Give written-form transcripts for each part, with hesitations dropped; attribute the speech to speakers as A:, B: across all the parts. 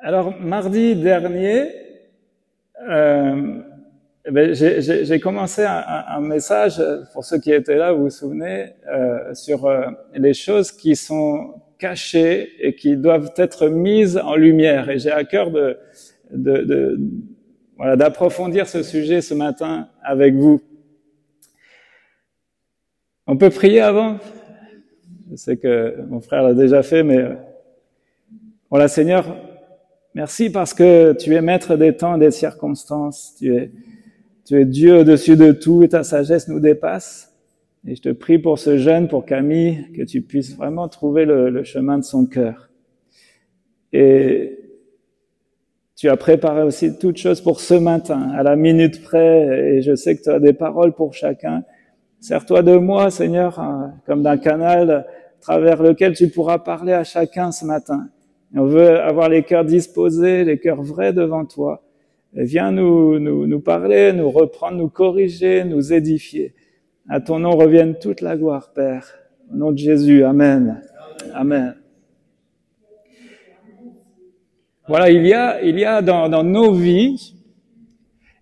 A: Alors, mardi dernier, j'ai commencé un message, pour ceux qui étaient là, vous vous souvenez, sur les choses qui sont cachées et qui doivent être mises en lumière. Et j'ai à cœur voilà, d'approfondir ce sujet ce matin avec vous. On peut prier avant? Je sais que mon frère l'a déjà fait, mais voilà, Seigneur, merci parce que tu es maître des temps et des circonstances. Tu es Dieu au-dessus de tout et ta sagesse nous dépasse. Et je te prie pour ce jeune, pour Camille, que tu puisses vraiment trouver le chemin de son cœur. Et tu as préparé aussi toutes choses pour ce matin, à la minute près, et je sais que tu as des paroles pour chacun. Sers-toi de moi, Seigneur, comme d'un canal à travers lequel tu pourras parler à chacun ce matin. Et on veut avoir les cœurs disposés, les cœurs vrais devant toi. Et viens nous parler, nous reprendre, nous corriger, nous édifier. À ton nom revienne toute la gloire, Père. Au nom de Jésus, Amen. Amen. Voilà, il y a dans nos vies,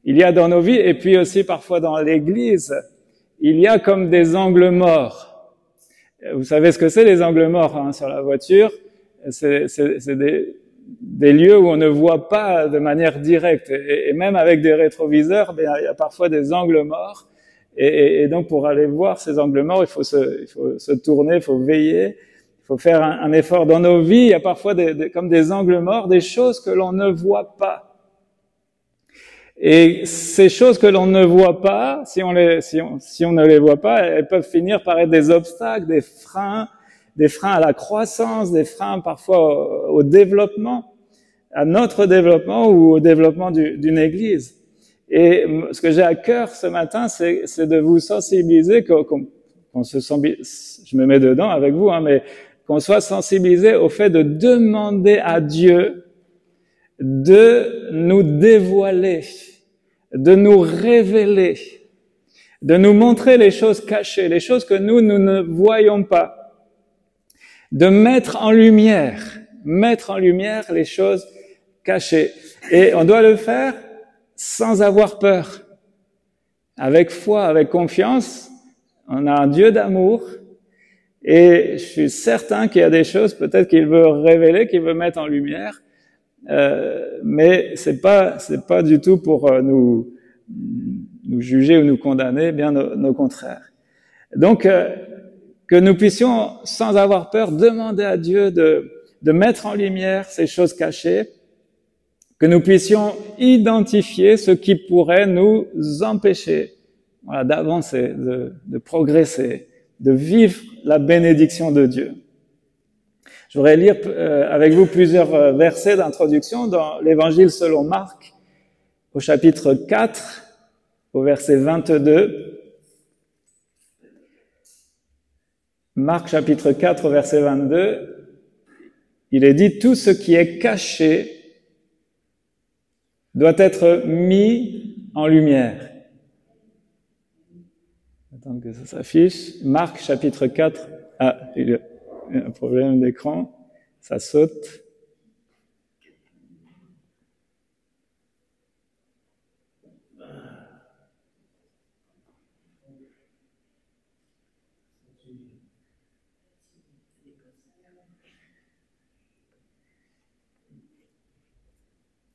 A: et puis aussi parfois dans l'Église, il y a comme des angles morts. Vous savez ce que c'est, les angles morts, sur la voiture? C'est des lieux où on ne voit pas de manière directe. Et même avec des rétroviseurs, il y a parfois des angles morts. Et donc, pour aller voir ces angles morts, il faut se tourner, il faut veiller, il faut faire un effort. Dans nos vies, il y a parfois comme des angles morts, des choses que l'on ne voit pas. Et ces choses que l'on ne voit pas, si on ne les voit pas, elles peuvent finir par être des obstacles, des freins à la croissance, des freins parfois au développement, à notre développement ou au développement d'une église. Et ce que j'ai à cœur ce matin, c'est de vous sensibiliser, qu'on se sensibilise, je me mets dedans avec vous, mais qu'on soit sensibilisé au fait de demander à Dieu de nous dévoiler, de nous révéler, de nous montrer les choses cachées, les choses que nous ne voyons pas, de mettre en lumière les choses cachées. Et on doit le faire sans avoir peur, avec foi, avec confiance. On a un Dieu d'amour et je suis certain qu'il y a des choses peut-être qu'il veut révéler, qu'il veut mettre en lumière, mais c'est pas du tout pour nous juger ou nous condamner, bien au contraire. Donc que nous puissions, sans avoir peur, demander à Dieu de mettre en lumière ces choses cachées, que nous puissions identifier ce qui pourrait nous empêcher, d'avancer, de progresser, de vivre la bénédiction de Dieu. Je voudrais lire avec vous plusieurs versets d'introduction dans l'Évangile selon Marc, au chapitre 4, au verset 22. Marc chapitre 4, verset 22, il est dit « Tout ce qui est caché doit être mis en lumière. » Attends que ça s'affiche. Marc chapitre 4. Ah, il y a un problème d'écran. Ça saute.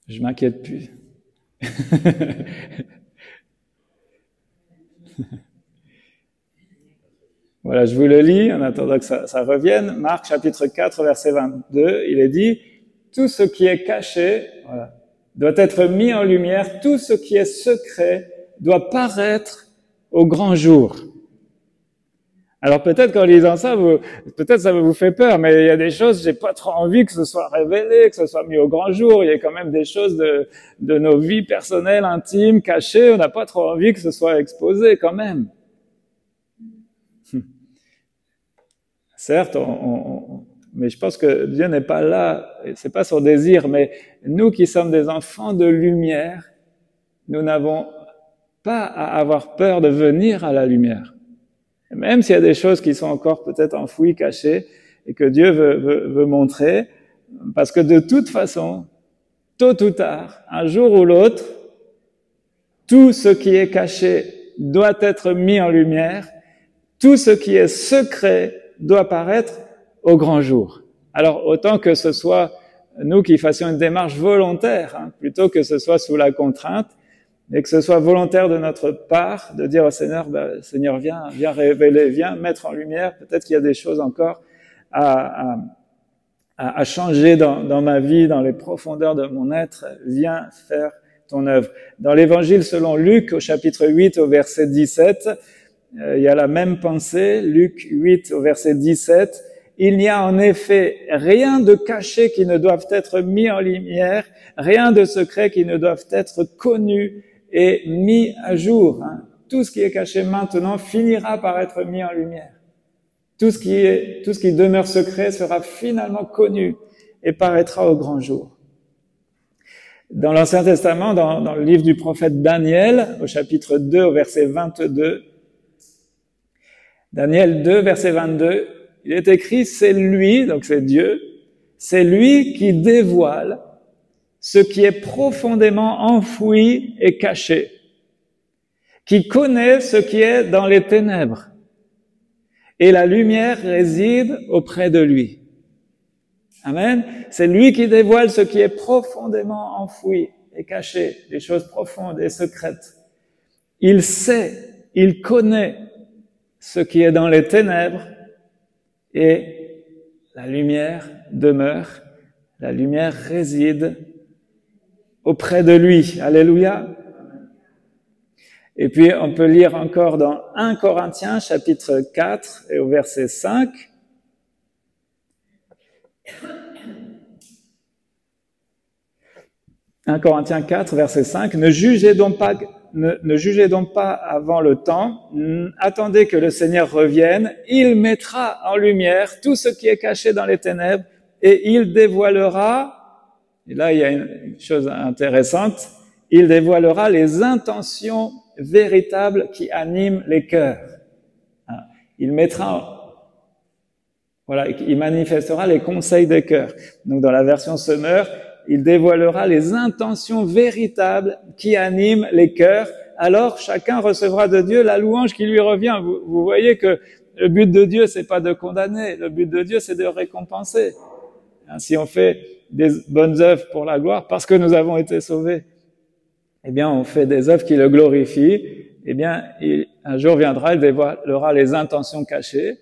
A: Je m'inquiète plus. Voilà, je vous le lis en attendant que ça revienne. Marc chapitre 4, verset 22, il est dit « Tout ce qui est caché doit être mis en lumière, tout ce qui est secret doit paraître au grand jour. » Alors peut-être qu'en lisant ça, peut-être ça vous fait peur, mais il y a des choses, j'ai pas trop envie que ce soit révélé, que ce soit mis au grand jour. Il y a quand même des choses de nos vies personnelles, intimes, cachées. On n'a pas trop envie que ce soit exposé quand même. Certes, mais je pense que Dieu n'est pas là, c'est pas son désir, mais nous qui sommes des enfants de lumière, nous n'avons pas à avoir peur de venir à la lumière. Même s'il y a des choses qui sont encore peut-être enfouies, cachées, et que Dieu veut montrer, parce que de toute façon, tôt ou tard, un jour ou l'autre, tout ce qui est caché doit être mis en lumière, tout ce qui est secret doit paraître au grand jour. Alors, autant que ce soit nous qui fassions une démarche volontaire, plutôt que ce soit sous la contrainte, et que ce soit volontaire de notre part, de dire au Seigneur, Seigneur, viens révéler, viens mettre en lumière, peut-être qu'il y a des choses encore à changer dans ma vie, dans les profondeurs de mon être, viens faire ton œuvre. Dans l'évangile selon Luc, au chapitre 8, au verset 17, il y a la même pensée, Luc 8, au verset 17, il n'y a en effet rien de caché qui ne doive être mis en lumière, rien de secret qui ne doive être connu et mis à jour. Tout ce qui est caché maintenant finira par être mis en lumière. Tout ce qui demeure secret sera finalement connu et paraîtra au grand jour. Dans l'Ancien Testament, dans le livre du prophète Daniel, au chapitre 2, au verset 22, Daniel 2, verset 22, il est écrit, c'est lui, donc c'est Dieu, c'est lui qui dévoile ce qui est profondément enfoui et caché, qui connaît ce qui est dans les ténèbres, et la lumière réside auprès de lui. Amen. C'est lui qui dévoile ce qui est profondément enfoui et caché, les choses profondes et secrètes. Il sait, il connaît ce qui est dans les ténèbres, et la lumière demeure, la lumière réside auprès de lui. Alléluia. Et puis, on peut lire encore dans 1 Corinthiens, chapitre 4, et au verset 5. 1 Corinthiens 4, verset 5. Ne jugez donc pas avant le temps. Attendez que le Seigneur revienne. Il mettra en lumière tout ce qui est caché dans les ténèbres et il dévoilera, et là il y a une chose intéressante, il dévoilera les intentions véritables qui animent les cœurs. Il manifestera les conseils des cœurs. Donc dans la version Semeur, il dévoilera les intentions véritables qui animent les cœurs. Alors chacun recevra de Dieu la louange qui lui revient. Vous voyez que le but de Dieu, c'est pas de condamner. Le but de Dieu, c'est de récompenser. Si on fait des bonnes œuvres pour la gloire, parce que nous avons été sauvés, eh bien, on fait des œuvres qui le glorifient. Eh bien, un jour viendra, il dévoilera les intentions cachées.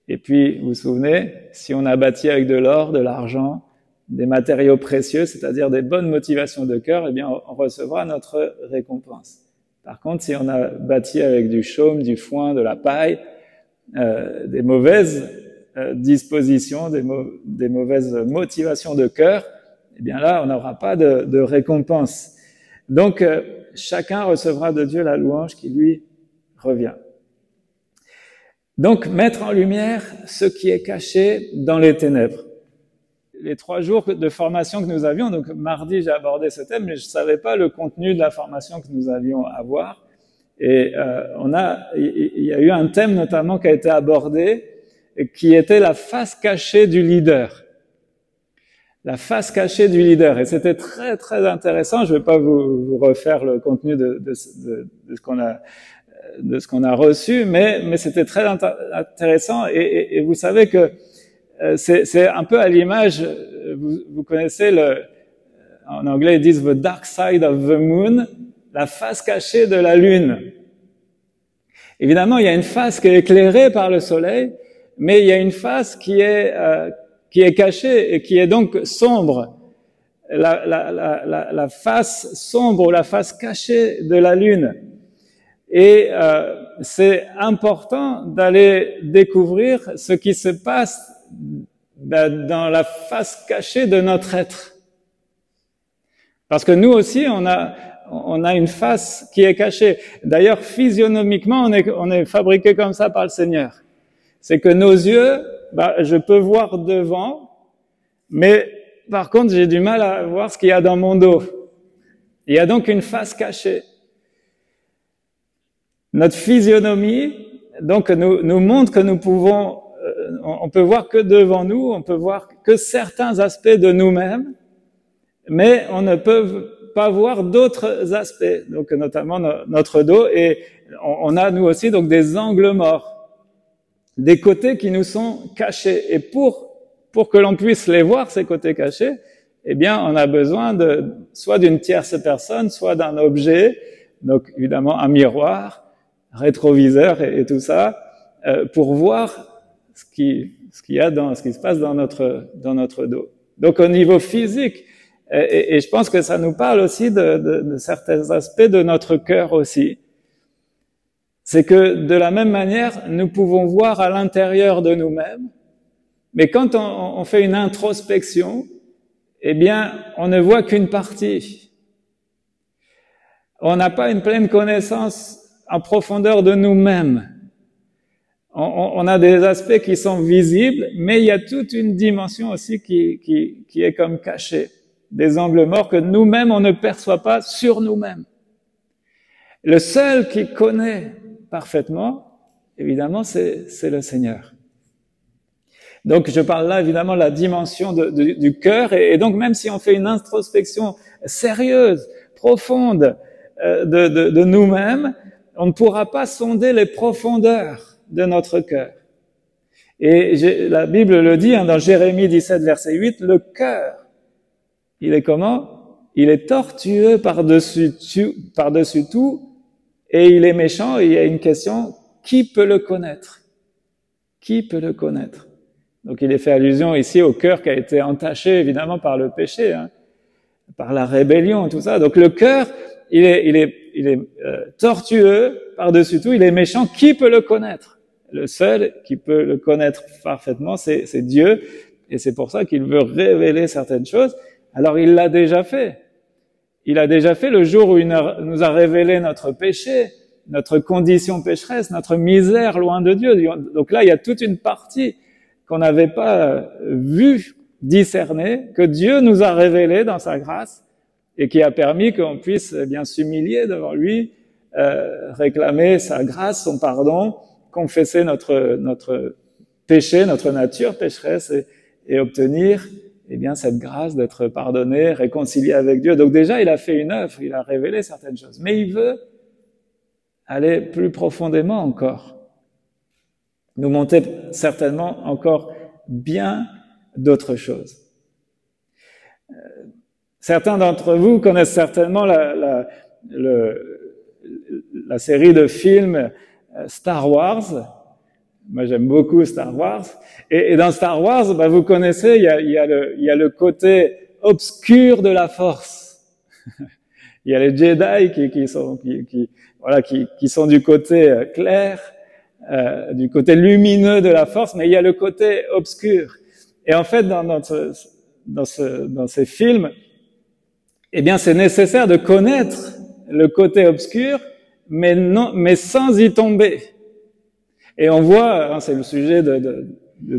A: Et puis, vous vous souvenez, si on a bâti avec de l'or, de l'argent, des matériaux précieux, c'est-à-dire des bonnes motivations de cœur, eh bien, on recevra notre récompense. Par contre, si on a bâti avec du chaume, du foin, de la paille, des mauvaises dispositions, des mauvaises motivations de cœur, eh bien là, on n'aura pas de récompense. Donc, chacun recevra de Dieu la louange qui lui revient. Donc, mettre en lumière ce qui est caché dans les ténèbres. Les 3 jours de formation que nous avions, donc mardi j'ai abordé ce thème, mais je savais pas le contenu de la formation que nous allions avoir. Et il y a eu un thème notamment qui a été abordé, qui était la face cachée du leader. La face cachée du leader. Et c'était très très intéressant. Je vais pas vous refaire le contenu de ce qu'on a reçu, mais c'était très intéressant. Et vous savez que c'est un peu à l'image, vous connaissez en anglais ils disent the dark side of the moon, la face cachée de la lune. Évidemment, il y a une face qui est éclairée par le soleil, mais il y a une face qui est cachée et qui est donc sombre. La face sombre, la face cachée de la lune. Et c'est important d'aller découvrir ce qui se passe dans la face cachée de notre être. Parce que nous aussi, on a une face qui est cachée. D'ailleurs, physionomiquement, on est fabriqué comme ça par le Seigneur. C'est que nos yeux, je peux voir devant, mais par contre, j'ai du mal à voir ce qu'il y a dans mon dos. Il y a donc une face cachée. Notre physionomie, donc, nous montre que nous pouvons, on peut voir que devant nous, on peut voir que certains aspects de nous-mêmes, mais on ne peut pas voir d'autres aspects, donc notamment notre dos, et on a nous aussi donc des angles morts, des côtés qui nous sont cachés. Et pour que l'on puisse les voir, ces côtés cachés, eh bien, on a besoin soit d'une tierce personne, soit d'un objet, donc évidemment un miroir, rétroviseur et tout ça, pour voir ce qui se passe dans notre dos. Donc au niveau physique, et je pense que ça nous parle aussi de certains aspects de notre cœur aussi. C'est que de la même manière, nous pouvons voir à l'intérieur de nous-mêmes, mais quand on fait une introspection, eh bien, on ne voit qu'une partie. On n'a pas une pleine connaissance en profondeur de nous-mêmes. On a des aspects qui sont visibles, mais il y a toute une dimension aussi qui est comme cachée. Des angles morts que nous-mêmes, on ne perçoit pas sur nous-mêmes. Le seul qui connaît parfaitement, évidemment, c'est le Seigneur. Donc, je parle là, évidemment, de la dimension du cœur, et donc, même si on fait une introspection sérieuse, profonde de nous-mêmes, on ne pourra pas sonder les profondeurs de notre cœur. Et la Bible le dit, dans Jérémie 17, verset 8, le cœur, il est comment? Il est tortueux par-dessus tout, et il est méchant, et il y a une question, qui peut le connaître? Qui peut le connaître? Donc il est fait allusion ici au cœur qui a été entaché, évidemment, par le péché, par la rébellion, tout ça. Donc le cœur, il est tortueux par-dessus tout, il est méchant, qui peut le connaître? Le seul qui peut le connaître parfaitement, c'est Dieu, et c'est pour ça qu'il veut révéler certaines choses. Alors il l'a déjà fait. Il a déjà fait le jour où il nous a révélé notre péché, notre condition pécheresse, notre misère loin de Dieu. Donc là, il y a toute une partie qu'on n'avait pas vue, discernée, que Dieu nous a révélée dans sa grâce et qui a permis qu'on puisse bien s'humilier devant lui, réclamer sa grâce, son pardon, confesser notre péché, notre nature pécheresse et obtenir bien cette grâce d'être pardonné, réconcilié avec Dieu. Donc déjà, il a fait une œuvre, il a révélé certaines choses. Mais il veut aller plus profondément encore, nous montrer certainement encore bien d'autres choses. Certains d'entre vous connaissent certainement la série de films Star Wars. Moi, j'aime beaucoup Star Wars. Et dans Star Wars, vous connaissez, il y a le côté obscur de la Force. Il y a les Jedi qui sont du côté clair, du côté lumineux de la Force, mais il y a le côté obscur. Et en fait, dans ces films, eh bien, c'est nécessaire de connaître le côté obscur, mais sans y tomber. Et on voit, c'est le sujet de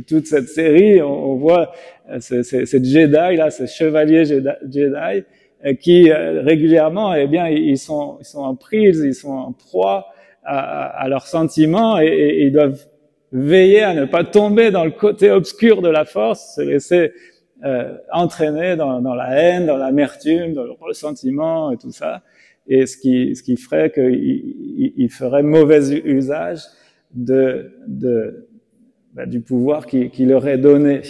A: toute cette série, on voit ces Jedi là, ces chevaliers Jedi, qui régulièrement, eh bien, ils sont en prise, ils sont en proie à leurs sentiments et ils doivent veiller à ne pas tomber dans le côté obscur de la Force, se laisser entraîner dans la haine, dans l'amertume, dans le ressentiment et tout ça, et ce qui ferait qu'ils feraient mauvais usage du pouvoir qui leur est donné.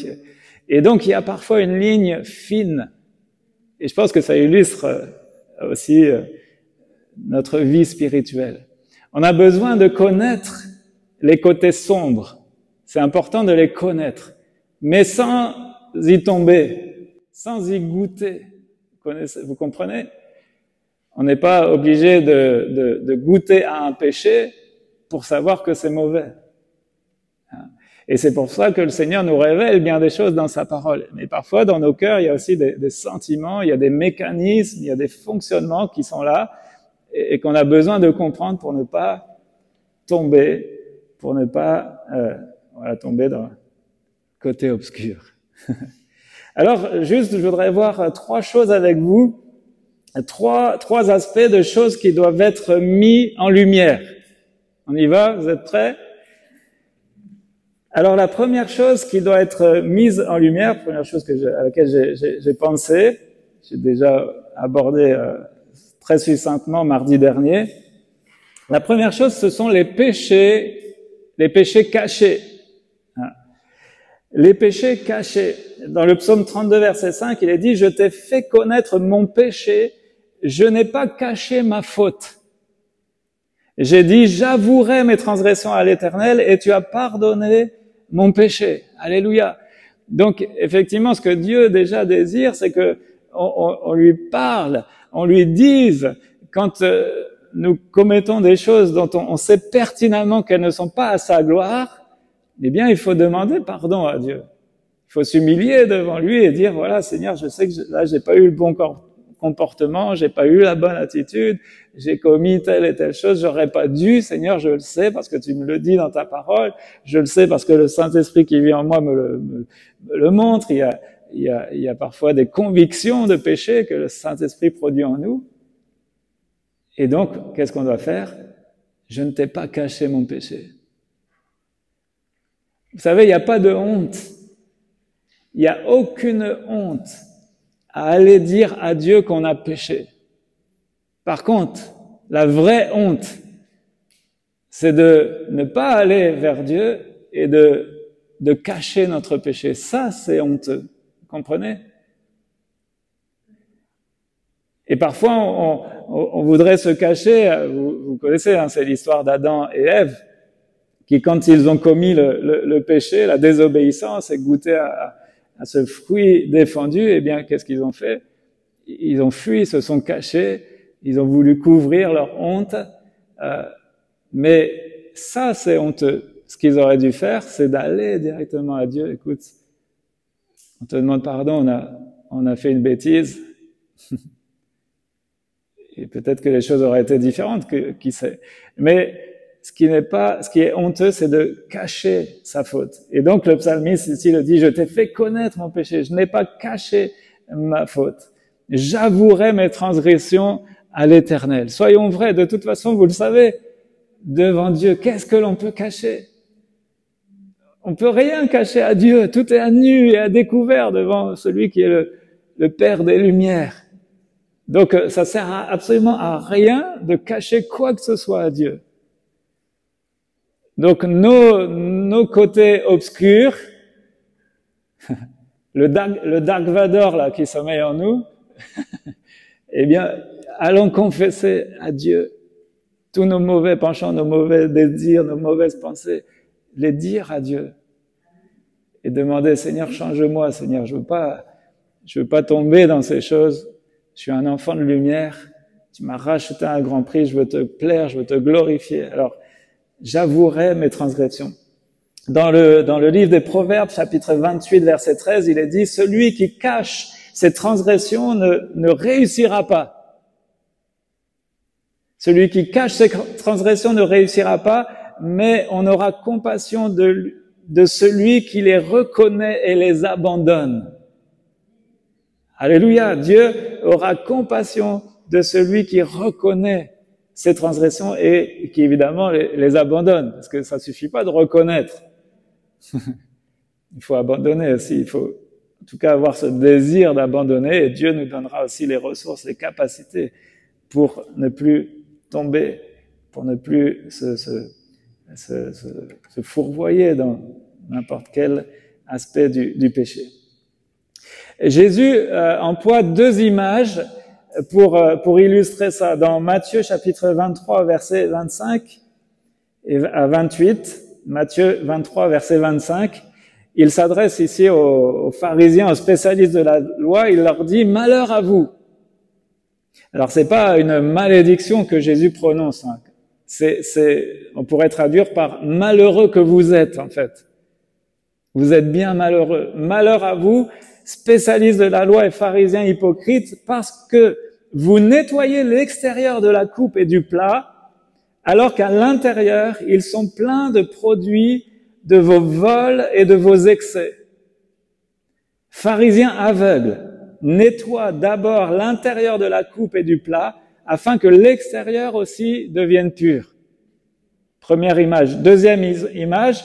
A: Et donc il y a parfois une ligne fine, et je pense que ça illustre aussi notre vie spirituelle. On a besoin de connaître les côtés sombres, c'est important de les connaître, mais sans y tomber, sans y goûter. Vous comprenez? On n'est pas obligé de goûter à un péché pour savoir que c'est mauvais. Et c'est pour ça que le Seigneur nous révèle bien des choses dans sa parole. Mais parfois, dans nos cœurs, il y a aussi des sentiments, il y a des mécanismes, il y a des fonctionnements qui sont là et qu'on a besoin de comprendre pour ne pas tomber, pour ne pas tomber dans le côté obscur. Alors, juste, je voudrais voir trois choses avec vous, trois aspects de choses qui doivent être mis en lumière. On y va? Vous êtes prêts? Alors, la première chose qui doit être mise en lumière, première chose à laquelle j'ai pensé, j'ai déjà abordé très succinctement mardi dernier. La première chose, ce sont les péchés cachés. Les péchés cachés. Dans le psaume 32, verset 5, il est dit « Je t'ai fait connaître mon péché, je n'ai pas caché ma faute. J'ai dit, j'avouerai mes transgressions à l'Éternel et tu as pardonné mon péché. » Alléluia. Donc, effectivement, ce que Dieu déjà désire, c'est que on lui parle, on lui dise, quand nous commettons des choses dont on sait pertinemment qu'elles ne sont pas à sa gloire, eh bien, il faut demander pardon à Dieu. Il faut s'humilier devant lui et dire, voilà, Seigneur, je sais que là, j'ai pas eu le bon comportement, j'ai pas eu la bonne attitude, j'ai commis telle et telle chose, j'aurais pas dû, Seigneur, je le sais parce que tu me le dis dans ta parole, je le sais parce que le Saint-Esprit qui vit en moi me le montre, il y a parfois des convictions de péché que le Saint-Esprit produit en nous. Et donc, qu'est-ce qu'on doit faire? Je ne t'ai pas caché mon péché. Vous savez, il n'y a pas de honte. Il n'y a aucune honte à aller dire à Dieu qu'on a péché. Par contre, la vraie honte, c'est de ne pas aller vers Dieu et de cacher notre péché. Ça, c'est honteux. Vous comprenez? Et parfois, on voudrait se cacher. Vous connaissez, hein, c'est l'histoire d'Adam et Ève, qui, quand ils ont commis le péché, la désobéissance et goûté à ce fruit défendu, eh bien, qu'est-ce qu'ils ont fait? Ils ont fui, ils se sont cachés, ils ont voulu couvrir leur honte, mais ça, c'est honteux. Ce qu'ils auraient dû faire, c'est d'aller directement à Dieu. Écoute, on te demande pardon, on a fait une bêtise, et peut-être que les choses auraient été différentes, qui sait. Mais ce qui est honteux, c'est de cacher sa faute. Et donc, le psalmiste ici le dit, je t'ai fait connaître mon péché, je n'ai pas caché ma faute. J'avouerai mes transgressions à l'Éternel. Soyons vrais, de toute façon, vous le savez, devant Dieu, qu'est-ce que l'on peut cacher? On peut rien cacher à Dieu, tout est à nu et à découvert devant celui qui est le Père des Lumières. Donc, ça sert absolument à rien de cacher quoi que ce soit à Dieu. Donc, nos côtés obscurs, le Dark Vador, là, qui sommeille en nous, eh bien, allons confesser à Dieu tous nos mauvais penchants, nos mauvais désirs, nos mauvaises pensées, les dire à Dieu. Et demander, Seigneur, change-moi, Seigneur, je veux pas tomber dans ces choses. Je suis un enfant de lumière. Tu m'as racheté à un grand prix. Je veux te plaire, je veux te glorifier. Alors, j'avouerai mes transgressions. Dans le livre des Proverbes, chapitre 28, verset 13, il est dit, celui qui cache ses transgressions ne réussira pas. Celui qui cache ses transgressions ne réussira pas, mais on aura compassion de celui qui les reconnaît et les abandonne. Alléluia, Dieu aura compassion de celui qui reconnaît ses transgressions et qui évidemment les abandonne, parce que ça suffit pas de reconnaître. Il faut abandonner aussi, il faut en tout cas avoir ce désir d'abandonner et Dieu nous donnera aussi les ressources, les capacités pour ne plus tomber, pour ne plus se fourvoyer dans n'importe quel aspect du péché. Jésus emploie deux images pour illustrer ça. Dans Matthieu chapitre 23 verset 25 et à 28, Matthieu 23 verset 25, il s'adresse ici aux pharisiens, aux spécialistes de la loi, il leur dit « Malheur à vous ». Alors c'est pas une malédiction que Jésus prononce, hein. On pourrait traduire par « malheureux que vous êtes » en fait. Vous êtes bien malheureux. Malheur à vous, spécialistes de la loi et pharisiens hypocrites, parce que vous nettoyez l'extérieur de la coupe et du plat, alors qu'à l'intérieur, ils sont pleins de produits de vos vols et de vos excès. Pharisiens aveugles, nettoie d'abord l'intérieur de la coupe et du plat, afin que l'extérieur aussi devienne pur. Première image. Deuxième image,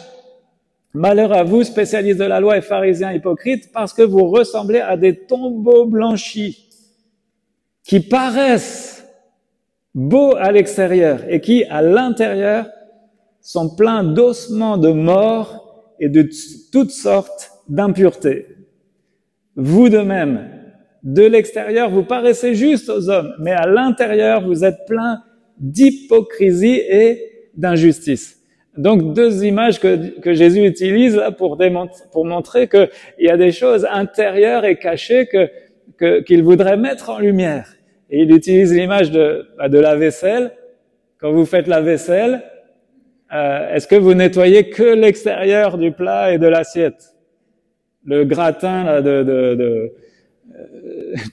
A: malheur à vous, spécialistes de la loi et pharisiens hypocrites, parce que vous ressemblez à des tombeaux blanchis. qui paraissent beaux à l'extérieur et qui, à l'intérieur, sont pleins d'ossements de mort et de toutes sortes d'impuretés. Vous de même, de l'extérieur, vous paraissez juste aux hommes, mais à l'intérieur, vous êtes plein d'hypocrisie et d'injustice. Donc, deux images que Jésus utilise là pour montrer qu'il y a des choses intérieures et cachées qu'il voudrait mettre en lumière. Et il utilise l'image de la vaisselle. Quand vous faites la vaisselle, est-ce que vous nettoyez que l'extérieur du plat et de l'assiette? Le gratin là, de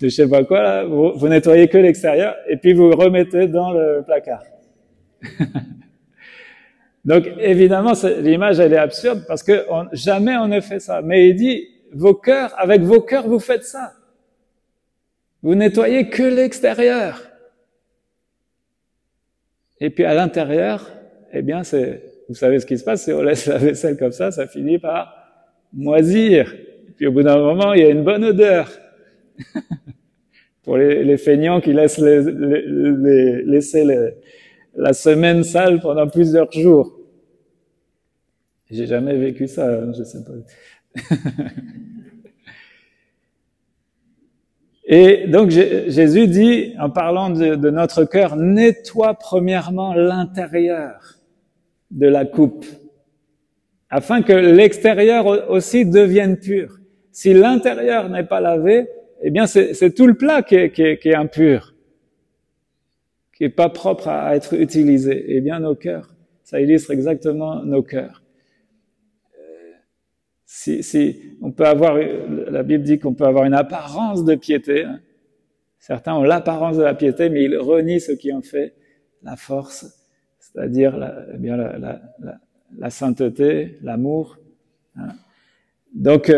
A: je sais pas quoi là, vous nettoyez que l'extérieur et puis vous remettez dans le placard. Donc évidemment l'image elle est absurde parce que jamais on ne fait ça. Mais il dit avec vos cœurs vous faites ça. Vous nettoyez que l'extérieur. Et puis à l'intérieur, eh bien vous savez ce qui se passe, si on laisse la vaisselle comme ça finit par moisir. Et puis au bout d'un moment, il y a une bonne odeur. Pour les feignants qui laissent laisser la semaine sale pendant plusieurs jours. J'ai jamais vécu ça, je sais pas. Et donc Jésus dit, en parlant de notre cœur, nettoie premièrement l'intérieur de la coupe, afin que l'extérieur aussi devienne pur. Si l'intérieur n'est pas lavé, eh bien c'est tout le plat qui est impur, qui est pas propre à être utilisé. Eh bien nos cœurs, ça illustre exactement nos cœurs. Si on peut avoir, la Bible dit qu'on peut avoir une apparence de piété. Hein. Certains ont l'apparence de la piété, mais ils renient ce qui en fait la force, c'est-à-dire la sainteté, l'amour. Hein. Donc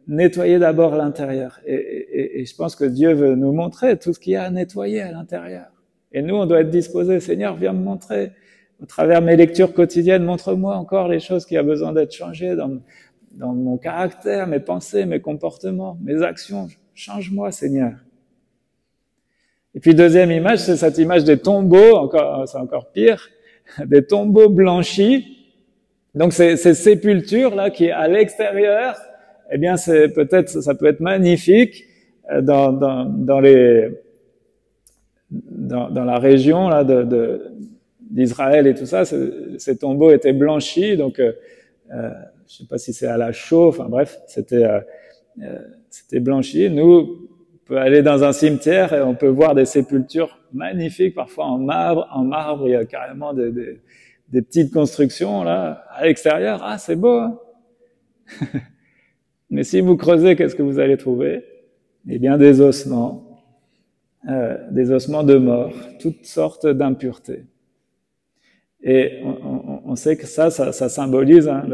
A: nettoyer d'abord l'intérieur. Et je pense que Dieu veut nous montrer tout ce qu'il y a à nettoyer à l'intérieur. Et nous, on doit être disposés. Seigneur, viens me montrer. Au travers de mes lectures quotidiennes, montre-moi encore les choses qui ont besoin d'être changées dans mon caractère, mes pensées, mes comportements, mes actions. Change-moi, Seigneur. Et puis deuxième image, c'est cette image des tombeaux, c'est encore pire, des tombeaux blanchis. Donc ces sépultures là qui à l'extérieur, eh bien ça peut être magnifique dans la région là d'Israël et tout ça. Ces tombeaux étaient blanchis, donc je sais pas si c'est à la chaux, enfin bref, c'était blanchi. Nous, on peut aller dans un cimetière et on peut voir des sépultures magnifiques, parfois en marbre, il y a carrément des petites constructions là à l'extérieur. Ah, c'est beau. Hein. Mais si vous creusez, qu'est-ce que vous allez trouver? Eh bien, des ossements de mort, toutes sortes d'impuretés. Et on sait que ça symbolise hein,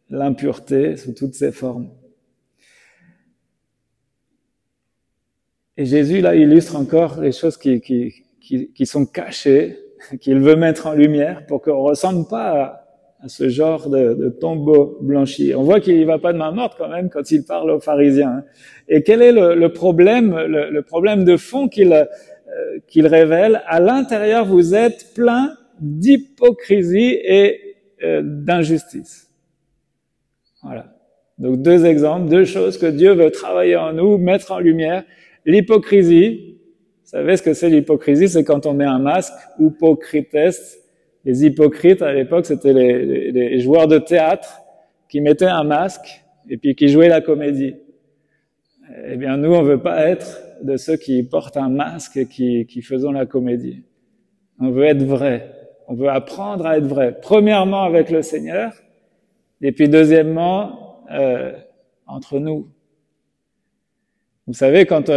A: l'impureté sous toutes ses formes. Et Jésus, là, illustre encore les choses qui sont cachées, qu'il veut mettre en lumière pour qu'on ne ressemble pas à ce genre de tombeau blanchi. On voit qu'il y va pas de main morte quand même quand il parle aux pharisiens. Et quel est le problème, le problème de fond qu'il révèle? À l'intérieur, vous êtes plein d'hypocrisie et d'injustice. Voilà. Donc deux exemples, deux choses que Dieu veut travailler en nous, mettre en lumière. L'hypocrisie, vous savez ce que c'est l'hypocrisie? C'est quand on met un masque, hypocrites. Les hypocrites à l'époque, c'était les joueurs de théâtre qui mettaient un masque et puis qui jouaient la comédie. Eh bien, nous, on veut pas être de ceux qui portent un masque et qui faisons la comédie. On veut être vrai. On veut apprendre à être vrai. Premièrement avec le Seigneur, et puis deuxièmement entre nous. Vous savez, quand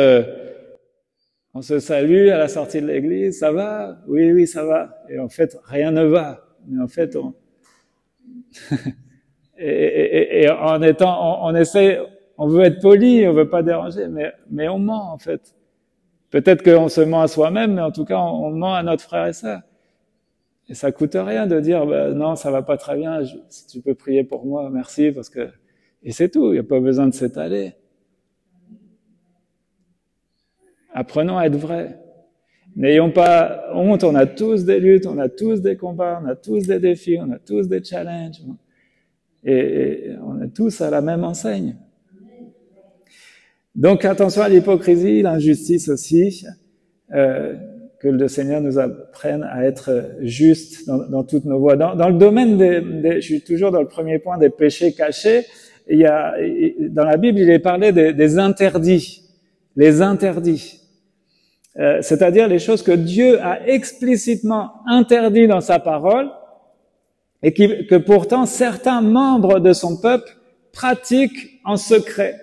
A: on se salue à la sortie de l'église, ça va? Oui, ça va. Et en fait, rien ne va. Mais en fait, et on essaie, on veut être poli, on veut pas déranger, mais on ment en fait. Peut-être qu'on se ment à soi-même, mais en tout cas, on ment à notre frère et sœur. Et ça coûte rien de dire, non, ça va pas très bien, si tu peux prier pour moi, merci, parce que, et c'est tout, il n'y a pas besoin de s'étaler. Apprenons à être vrais. N'ayons pas honte, on a tous des luttes, on a tous des combats, on a tous des défis, on a tous des challenges. Et on est tous à la même enseigne. Donc attention à l'hypocrisie, l'injustice aussi, que le Seigneur nous apprenne à être juste dans toutes nos voies. Dans le domaine je suis toujours dans le premier point des péchés cachés, dans la Bible, il est parlé des interdits, les interdits. C'est-à-dire les choses que Dieu a explicitement interdites dans sa parole et que pourtant certains membres de son peuple pratiquent en secret.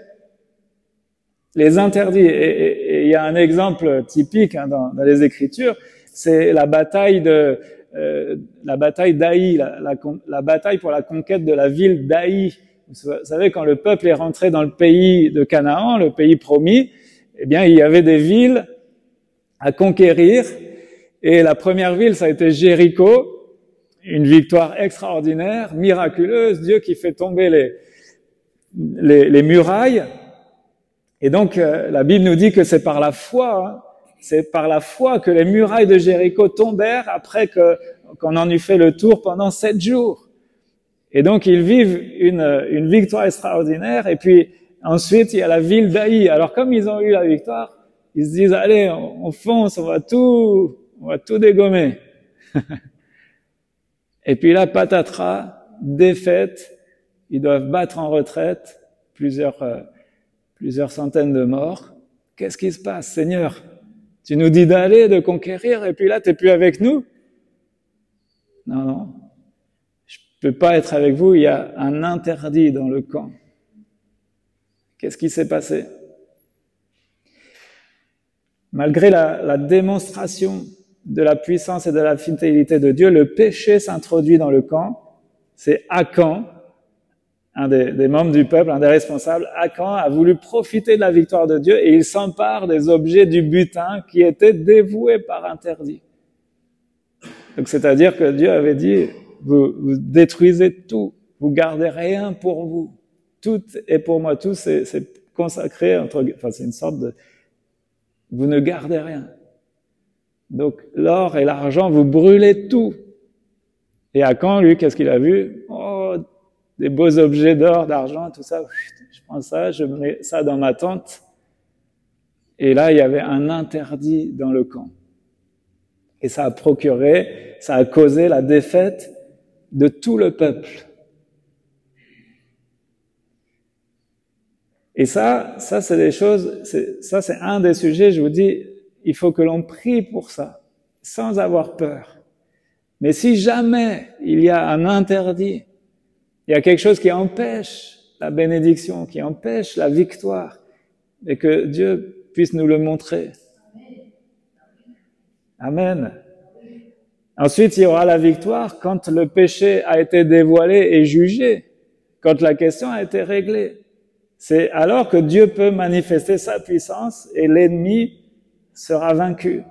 A: Les interdits. Et il y a un exemple typique dans les Écritures, c'est la bataille d'Aï, la bataille pour la conquête de la ville d'Aï. Vous savez, quand le peuple est rentré dans le pays de Canaan, le pays promis, eh bien, il y avait des villes à conquérir, et la première ville, ça a été Jéricho, une victoire extraordinaire, miraculeuse, Dieu qui fait tomber les murailles. Et donc, la Bible nous dit que c'est par la foi que les murailles de Jéricho tombèrent après qu'on en eut fait le tour pendant 7 jours. Et donc, ils vivent une victoire extraordinaire, et puis ensuite, il y a la ville d'Aï. Alors, comme ils ont eu la victoire, ils se disent, allez, on fonce, on va tout dégommer. Et puis là, patatras, défaite, ils doivent battre en retraite, plusieurs centaines de morts. Qu'est-ce qui se passe, Seigneur? Tu nous dis d'aller, de conquérir, et puis là, t'es plus avec nous? Non, je peux pas être avec vous, il y a un interdit dans le camp. Qu'est-ce qui s'est passé? Malgré la démonstration de la puissance et de la fidélité de Dieu, le péché s'introduit dans le camp. C'est Akan, un des membres du peuple, un des responsables. Akan a voulu profiter de la victoire de Dieu et il s'empare des objets du butin qui étaient dévoués par interdit. Donc, c'est-à-dire que Dieu avait dit, vous détruisez tout, vous gardez rien pour vous. Tout est pour moi, tout c'est consacré, c'est une sorte de... Vous ne gardez rien. Donc, l'or et l'argent, vous brûlez tout. Et Akan, lui, qu'est-ce qu'il a vu? Oh, des beaux objets d'or, d'argent, tout ça. Je prends ça, je mets ça dans ma tente. Et là, il y avait un interdit dans le camp. Et ça a causé la défaite de tout le peuple. Et ça c'est des choses, ça c'est un des sujets, je vous dis, il faut que l'on prie pour ça, sans avoir peur. Mais si jamais il y a un interdit, il y a quelque chose qui empêche la bénédiction, qui empêche la victoire, et que Dieu puisse nous le montrer. Amen. Ensuite, il y aura la victoire quand le péché a été dévoilé et jugé, quand la question a été réglée. C'est alors que Dieu peut manifester sa puissance et l'ennemi sera vaincu.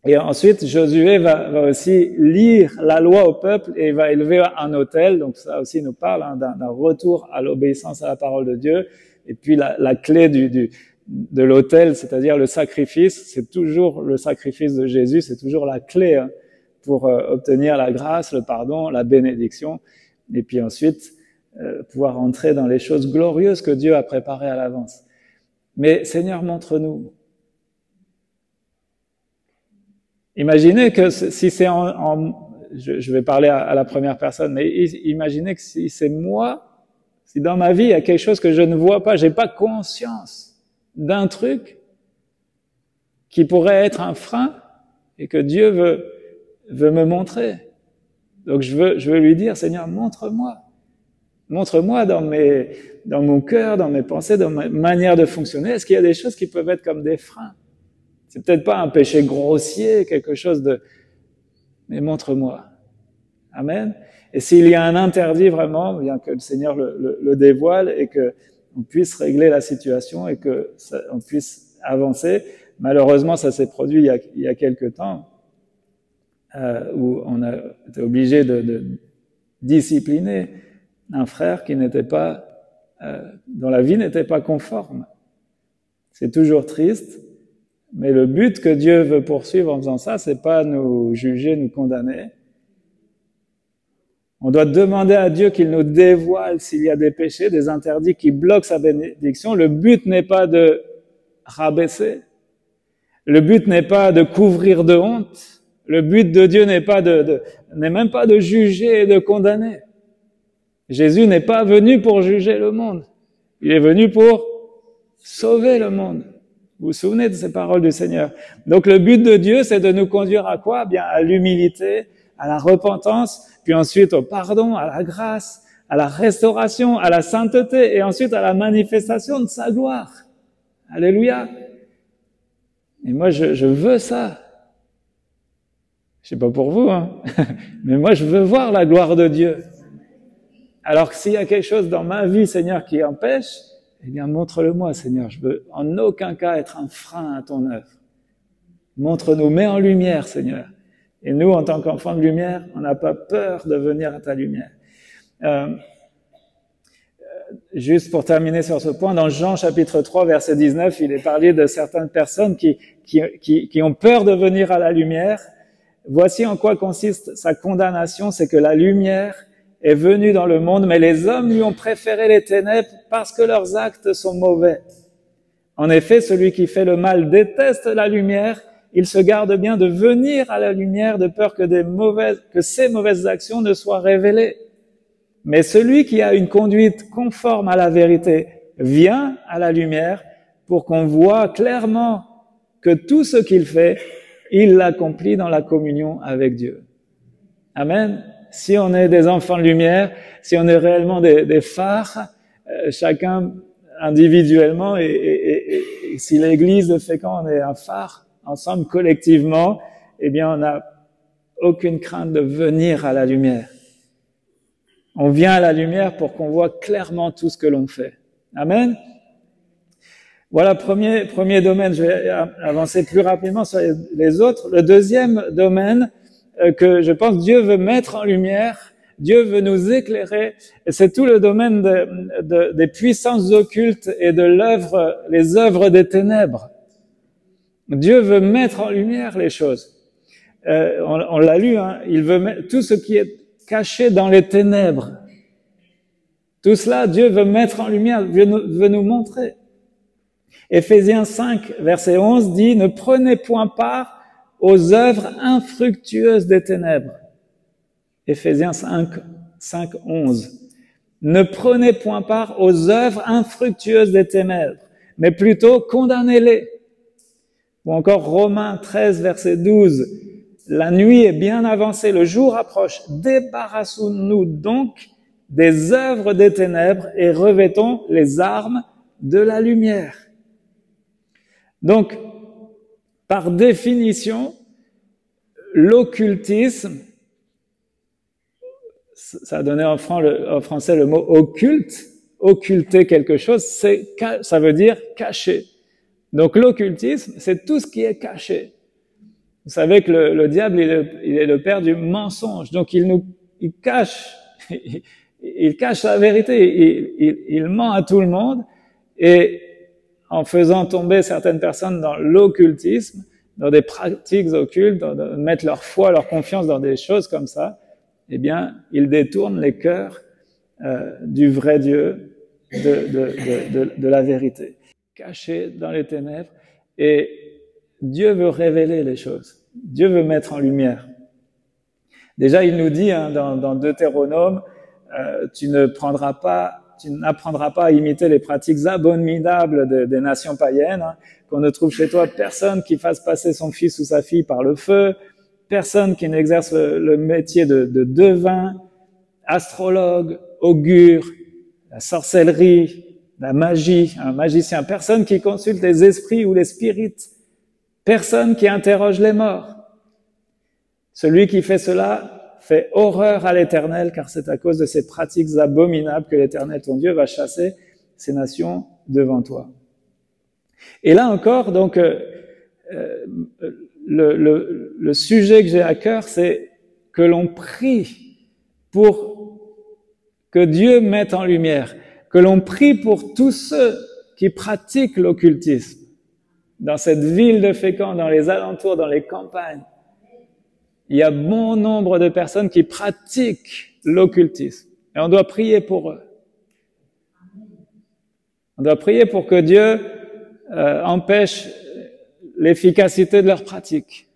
A: Et ensuite, Josué va aussi lire la loi au peuple et va élever un autel. Donc ça aussi nous parle d'un retour à l'obéissance à la parole de Dieu. Et puis la clé de l'autel, c'est-à-dire le sacrifice, c'est toujours le sacrifice de Jésus, c'est toujours la clé pour obtenir la grâce, le pardon, la bénédiction. Et puis ensuite, pouvoir entrer dans les choses glorieuses que Dieu a préparées à l'avance. Mais Seigneur, montre-nous. Imaginez que si c'est je vais parler à la première personne, mais imaginez que si c'est moi, si dans ma vie il y a quelque chose que je ne vois pas, j'ai pas conscience d'un truc qui pourrait être un frein et que Dieu veut me montrer. Donc je veux lui dire, Seigneur, montre-moi. Montre-moi dans mon cœur, dans mes pensées, dans ma manière de fonctionner. Est-ce qu'il y a des choses qui peuvent être comme des freins? C'est peut-être pas un péché grossier, quelque chose mais montre-moi. Amen. Et s'il y a un interdit vraiment, bien que le Seigneur le dévoile et que on puisse régler la situation et que on puisse avancer. Malheureusement, ça s'est produit il y a quelque temps, où on a été obligé de discipliner un frère qui n'était pas, dont la vie n'était pas conforme. C'est toujours triste, Mais le but que Dieu veut poursuivre en faisant ça, c'est pas nous juger, nous condamner. On doit demander à Dieu qu'il nous dévoile s'il y a des péchés, des interdits qui bloquent sa bénédiction. Le but n'est pas de rabaisser. Le but n'est pas de couvrir de honte. Le but de Dieu n'est même pas de juger et de condamner. Jésus n'est pas venu pour juger le monde. Il est venu pour sauver le monde. Vous vous souvenez de ces paroles du Seigneur? Donc le but de Dieu, c'est de nous conduire à quoi? Bien, à l'humilité, à la repentance, puis ensuite au pardon, à la grâce, à la restauration, à la sainteté, et ensuite à la manifestation de sa gloire. Alléluia. Et moi, je veux ça. Je sais pas pour vous, hein, mais moi, je veux voir la gloire de Dieu. Alors que s'il y a quelque chose dans ma vie, Seigneur, qui empêche, eh bien, montre-le-moi, Seigneur. Je veux en aucun cas être un frein à ton œuvre. Montre-nous, mets en lumière, Seigneur. Et nous, en tant qu'enfants de lumière, on n'a pas peur de venir à ta lumière. Juste pour terminer sur ce point, dans Jean chapitre 3, verset 19, il est parlé de certaines personnes qui ont peur de venir à la lumière. Voici en quoi consiste sa condamnation, c'est que la lumière est venue dans le monde, mais les hommes lui ont préféré les ténèbres parce que leurs actes sont mauvais. En effet, celui qui fait le mal déteste la lumière. Il se garde bien de venir à la lumière de peur que ses mauvaises actions ne soient révélées. Mais celui qui a une conduite conforme à la vérité vient à la lumière pour qu'on voit clairement que tout ce qu'il fait, il l'accomplit dans la communion avec Dieu. Amen. Si on est des enfants de lumière, si on est réellement des phares, chacun individuellement, et si l'Église de Fécamp, on est un phare, ensemble, collectivement, eh bien, on n'a aucune crainte de venir à la lumière. On vient à la lumière pour qu'on voit clairement tout ce que l'on fait. Amen. Voilà, premier domaine. Je vais avancer plus rapidement sur les autres. Le deuxième domaine que je pense Dieu veut mettre en lumière, Dieu veut nous éclairer, et c'est tout le domaine des puissances occultes et de les œuvres des ténèbres. Dieu veut mettre en lumière les choses. On l'a lu, hein, il veut mettre tout ce qui est caché dans les ténèbres. Tout cela, Dieu veut mettre en lumière, veut nous montrer. Éphésiens 5, verset 11 dit « Ne prenez point part aux œuvres infructueuses des ténèbres. » Éphésiens 5, 11. « Ne prenez point part aux œuvres infructueuses des ténèbres, mais plutôt condamnez-les. » Ou encore Romains 13, verset 12. « La nuit est bien avancée, le jour approche. Débarrassons-nous donc des œuvres des ténèbres et revêtons les armes de la lumière. » Donc, par définition, l'occultisme, ça a donné en français le mot occulte, occulter quelque chose, ça veut dire cacher. Donc l'occultisme, c'est tout ce qui est caché. Vous savez que le diable, il est le père du mensonge, donc il cache, il cache la vérité, il ment à tout le monde, et en faisant tomber certaines personnes dans l'occultisme, dans des pratiques occultes, de mettre leur foi, leur confiance dans des choses comme ça, eh bien, ils détournent les cœurs du vrai Dieu, de la vérité, cachés dans les ténèbres. Et Dieu veut révéler les choses. Dieu veut mettre en lumière. Déjà, il nous dit dans Deutéronome, tu n'apprendras pas à imiter les pratiques abominables des nations païennes, hein, qu'on ne trouve chez toi personne qui fasse passer son fils ou sa fille par le feu, personne qui n'exerce le métier de devin, astrologue, augure, la sorcellerie, la magie, un magicien, personne qui consulte les esprits ou les spirites, personne qui interroge les morts. Celui qui fait cela fait horreur à l'Éternel, car c'est à cause de ces pratiques abominables que l'Éternel, ton Dieu, va chasser ces nations devant toi. Et là encore, donc, le sujet que j'ai à cœur, c'est que l'on prie pour que Dieu mette en lumière, que l'on prie pour tous ceux qui pratiquent l'occultisme. dans cette ville de Fécamp, dans les alentours, dans les campagnes, il y a bon nombre de personnes qui pratiquent l'occultisme. Et on doit prier pour eux. On doit prier pour que Dieu empêche l'efficacité de leur pratique.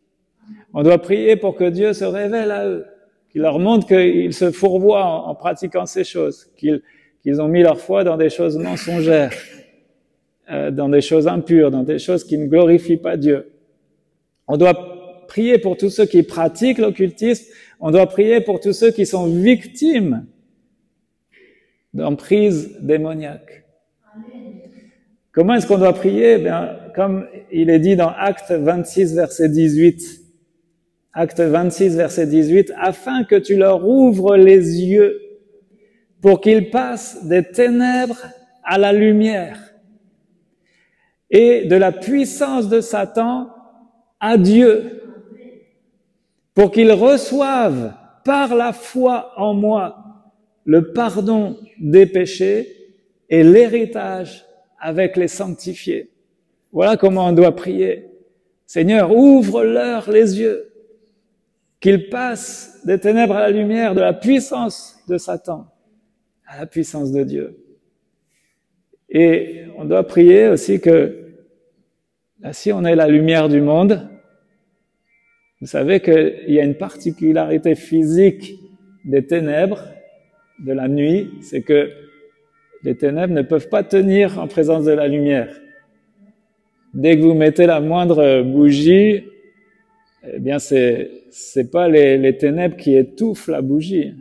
A: On doit prier pour que Dieu se révèle à eux, qu'il leur montre qu'ils se fourvoient en pratiquant ces choses, qu'ils ont mis leur foi dans des choses mensongères, dans des choses impures, dans des choses qui ne glorifient pas Dieu. On doit prier pour tous ceux qui pratiquent l'occultisme, on doit prier pour tous ceux qui sont victimes d'emprise démoniaque. Comment est-ce qu'on doit prier? Bien, comme il est dit dans Actes 26, verset 18. Actes 26, verset 18, afin que tu leur ouvres les yeux pour qu'ils passent des ténèbres à la lumière et de la puissance de Satan à Dieu, pour qu'ils reçoivent par la foi en moi le pardon des péchés et l'héritage avec les sanctifiés. Voilà comment on doit prier. Seigneur, ouvre-leur les yeux, qu'ils passent des ténèbres à la lumière, de la puissance de Satan à la puissance de Dieu. Et on doit prier aussi que, si on est la lumière du monde, vous savez qu'il y a une particularité physique des ténèbres, de la nuit, c'est que les ténèbres ne peuvent pas tenir en présence de la lumière. Dès que vous mettez la moindre bougie, eh bien c'est pas les ténèbres qui étouffent la bougie.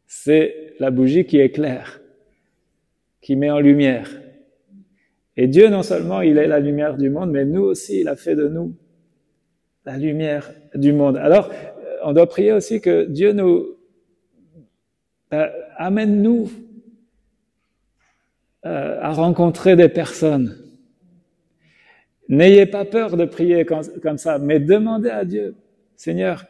A: C'est la bougie qui éclaire, qui met en lumière. Et Dieu, non seulement il est la lumière du monde, mais nous aussi, il a fait de nous la lumière du monde. Alors, on doit prier aussi que Dieu nous amène-nous à rencontrer des personnes. N'ayez pas peur de prier comme ça, mais demandez à Dieu, Seigneur,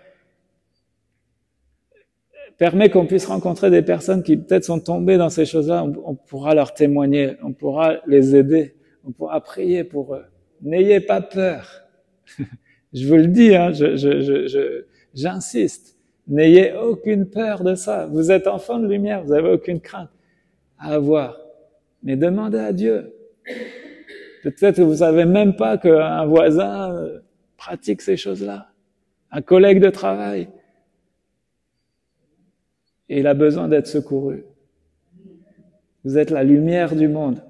A: permets qu'on puisse rencontrer des personnes qui peut-être sont tombées dans ces choses-là, on pourra leur témoigner, on pourra les aider, on pourra prier pour eux. N'ayez pas peur. Je vous le dis, hein, j'insiste. N'ayez aucune peur de ça. Vous êtes enfant de lumière, vous n'avez aucune crainte à avoir. Mais demandez à Dieu. Peut-être que vous savez même pas qu'un voisin pratique ces choses-là. Un collègue de travail. Et il a besoin d'être secouru. Vous êtes la lumière du monde.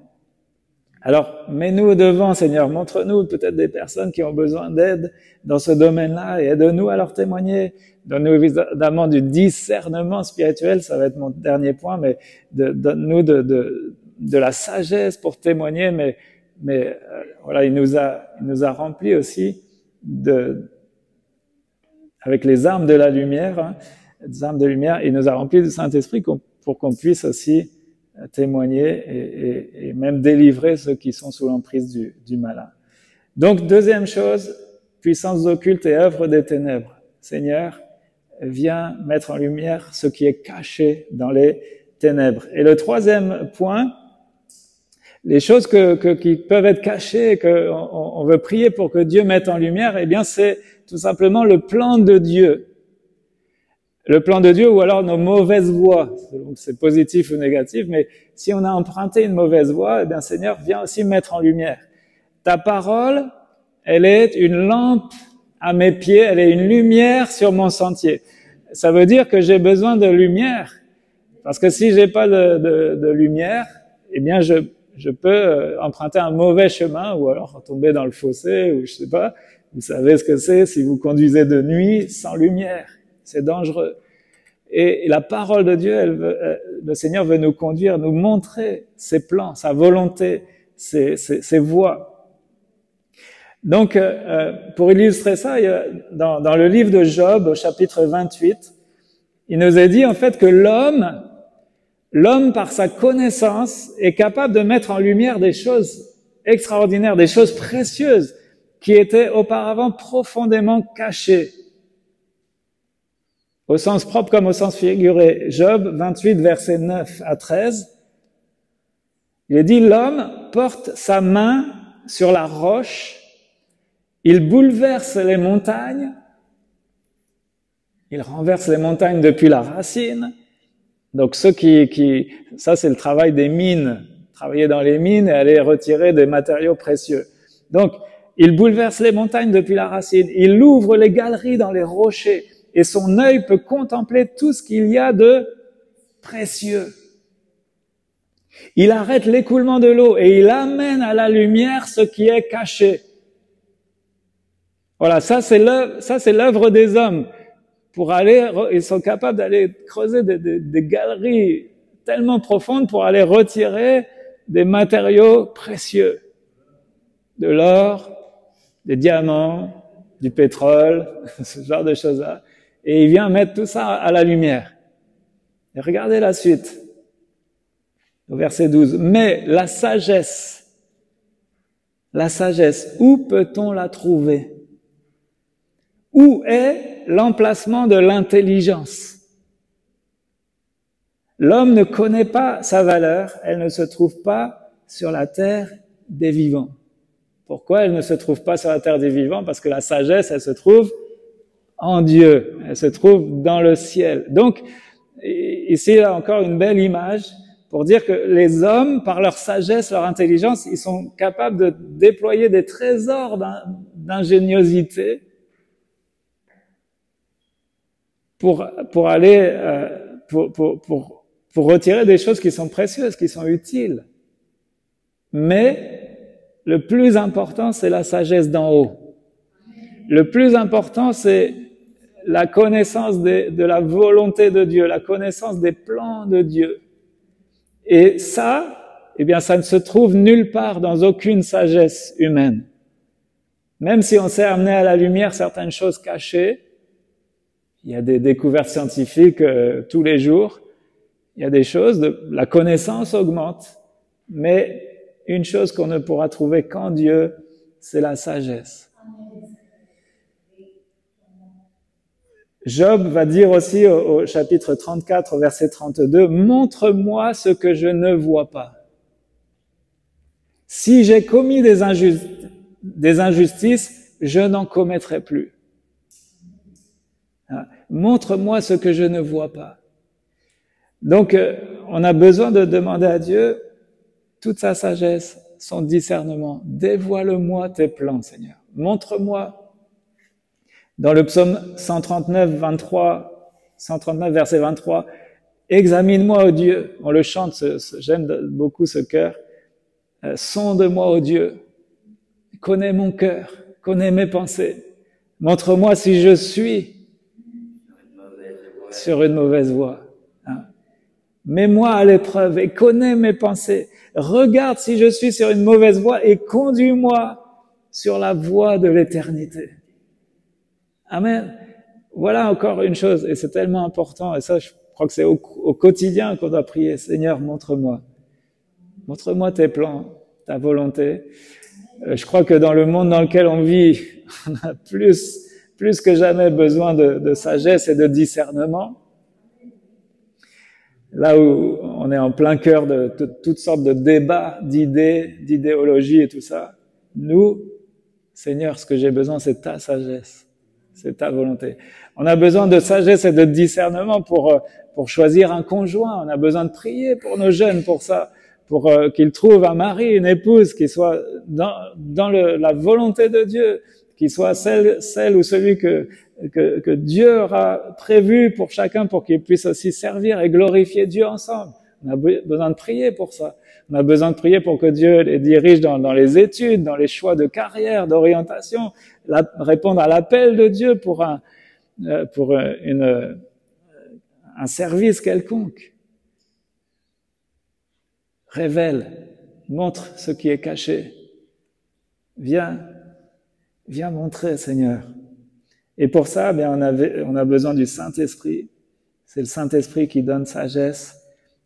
A: Alors, mets-nous devant, Seigneur. Montre-nous peut-être des personnes qui ont besoin d'aide dans ce domaine-là et aide-nous à leur témoigner. Donne-nous évidemment du discernement spirituel, ça va être mon dernier point, mais donne-nous de la sagesse pour témoigner, mais voilà, il nous a remplis aussi avec les armes de la lumière, hein, des armes de lumière, il nous a remplis du Saint-Esprit pour qu'on puisse aussi témoigner et même délivrer ceux qui sont sous l'emprise du malin. Donc, deuxième chose, puissance occulte et œuvre des ténèbres. Seigneur, viens mettre en lumière ce qui est caché dans les ténèbres. Et le troisième point, les choses qui peuvent être cachées et qu'on veut prier pour que Dieu mette en lumière, eh bien, c'est tout simplement le plan de Dieu. Le plan de Dieu ou alors nos mauvaises voies. Donc, c'est positif ou négatif, mais si on a emprunté une mauvaise voie, eh bien, Seigneur, viens aussi mettre en lumière. Ta parole, elle est une lampe à mes pieds, elle est une lumière sur mon sentier. Ça veut dire que j'ai besoin de lumière. Parce que si j'ai pas de lumière, eh bien, je peux emprunter un mauvais chemin ou alors tomber dans le fossé ou je sais pas. Vous savez ce que c'est si vous conduisez de nuit sans lumière. C'est dangereux. Et la parole de Dieu, le Seigneur veut nous conduire, nous montrer ses plans, sa volonté, ses voies. Donc, pour illustrer ça, dans le livre de Job, au chapitre 28, il nous est dit en fait que l'homme par sa connaissance est capable de mettre en lumière des choses extraordinaires, des choses précieuses qui étaient auparavant profondément cachées. Au sens propre comme au sens figuré. Job 28, versets 9 à 13. Il est dit, l'homme porte sa main sur la roche, il bouleverse les montagnes, il renverse les montagnes depuis la racine. Donc ça c'est le travail des mines, travailler dans les mines et aller retirer des matériaux précieux. Donc, il bouleverse les montagnes depuis la racine, il ouvre les galeries dans les rochers et son œil peut contempler tout ce qu'il y a de précieux. Il arrête l'écoulement de l'eau et il amène à la lumière ce qui est caché. Voilà, ça c'est l'œuvre des hommes. Ils sont capables d'aller creuser des galeries tellement profondes pour aller retirer des matériaux précieux. De l'or, des diamants, du pétrole, ce genre de choses-là. Et il vient mettre tout ça à la lumière. Et regardez la suite. Au verset 12. Mais la sagesse, où peut-on la trouver? Où est l'emplacement de l'intelligence? L'homme ne connaît pas sa valeur, elle ne se trouve pas sur la terre des vivants. Pourquoi elle ne se trouve pas sur la terre des vivants? Parce que la sagesse, elle se trouve en Dieu, elle se trouve dans le ciel. Donc, ici, il y a encore une belle image pour dire que les hommes, par leur sagesse, leur intelligence, ils sont capables de déployer des trésors d'ingéniosité pour retirer des choses qui sont précieuses, qui sont utiles. Mais le plus important, c'est la sagesse d'en haut. Le plus important, c'est la connaissance de la volonté de Dieu, la connaissance des plans de Dieu. Et ça, eh bien, ça ne se trouve nulle part dans aucune sagesse humaine. Même si on sait amener à la lumière certaines choses cachées, il y a des découvertes scientifiques tous les jours, il y a des choses, la connaissance augmente, mais une chose qu'on ne pourra trouver qu'en Dieu, c'est la sagesse. Job va dire aussi au chapitre 34, au verset 32, « Montre-moi ce que je ne vois pas. Si j'ai commis des injustices, je n'en commettrai plus. » Montre-moi ce que je ne vois pas. Donc, on a besoin de demander à Dieu toute sa sagesse, son discernement. Dévoile-moi tes plans, Seigneur. Montre-moi. Dans le psaume 139, verset 23, « Examine-moi, ô Dieu ». On le chante, j'aime beaucoup ce chœur. « Sonde-moi, ô Dieu. Connais mon cœur, connais mes pensées. Montre-moi si je suis sur une mauvaise voie. » Mets-moi à l'épreuve et connais mes pensées. Regarde si je suis sur une mauvaise voie et conduis-moi sur la voie de l'éternité. Amen. Voilà encore une chose, et c'est tellement important, et ça je crois que c'est au quotidien qu'on doit prier. Seigneur, montre-moi. Montre-moi tes plans, ta volonté. Je crois que dans le monde dans lequel on vit, on a plus que jamais besoin de sagesse et de discernement. Là où on est en plein cœur de toutes sortes de débats, d'idées, d'idéologies et tout ça, nous, Seigneur, ce que j'ai besoin, c'est ta sagesse, c'est ta volonté. On a besoin de sagesse et de discernement pour choisir un conjoint. On a besoin de prier pour nos jeunes pour ça, pour qu'ils trouvent un mari, une épouse qui soit dans la volonté de Dieu, qui soit celle ou celui que Dieu aura prévu pour chacun pour qu'ils puissent aussi servir et glorifier Dieu ensemble. On a besoin de prier pour ça. On a besoin de prier pour que Dieu les dirige dans les études, dans les choix de carrière, d'orientation, répondre à l'appel de Dieu pour un service quelconque. Révèle, montre ce qui est caché. Viens montrer, Seigneur. Et pour ça, bien, on a besoin du Saint-Esprit. C'est le Saint-Esprit qui donne sagesse,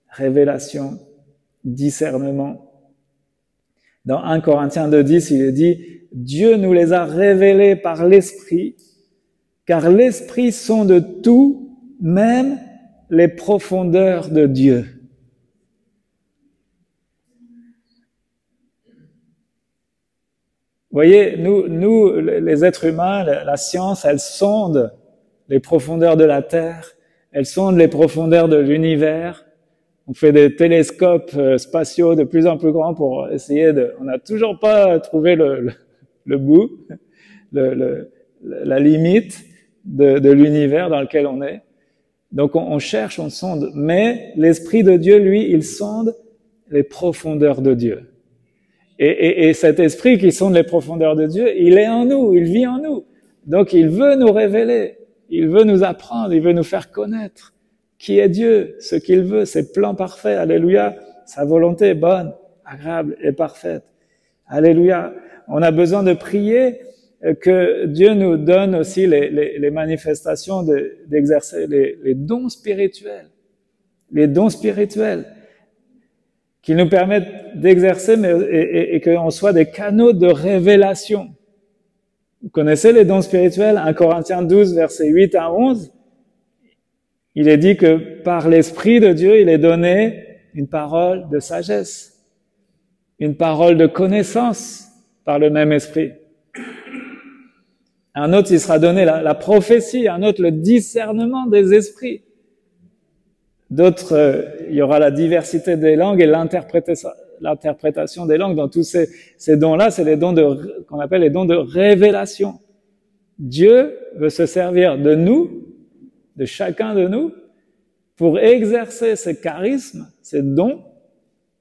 A: révélation, discernement. Dans 1 Corinthiens 2:10, il est dit « Dieu nous les a révélés par l'Esprit, car l'Esprit sonde tout, même les profondeurs de Dieu. » voyez, nous, les êtres humains, la science, elle sonde les profondeurs de la Terre, elle sonde les profondeurs de l'univers. On fait des télescopes spatiaux de plus en plus grands pour essayer on n'a toujours pas trouvé le bout, la limite de l'univers dans lequel on est. Donc on cherche, on sonde, mais l'Esprit de Dieu, lui, il sonde les profondeurs de Dieu. Et cet Esprit qui sonde les profondeurs de Dieu, il est en nous, il vit en nous. Donc il veut nous révéler, il veut nous apprendre, il veut nous faire connaître qui est Dieu, ce qu'il veut, ses plans parfaits, alléluia, sa volonté est bonne, agréable et parfaite. Alléluia. On a besoin de prier que Dieu nous donne aussi les manifestations d'exercer les dons spirituels. Les dons spirituels qui nous permettent d'exercer et qu'on soit des canaux de révélation. Vous connaissez les dons spirituels? 1 Corinthiens 12, versets 8 à 11. Il est dit que par l'Esprit de Dieu, il est donné une parole de sagesse, une parole de connaissance par le même Esprit. Un autre, il sera donné la prophétie, un autre, le discernement des esprits. D'autres, il y aura la diversité des langues et l'interprétation des langues. Dans tous ces dons-là, c'est les dons qu'on appelle les dons de révélation. Dieu veut se servir de nous, de chacun de nous, pour exercer ces charismes, ces dons,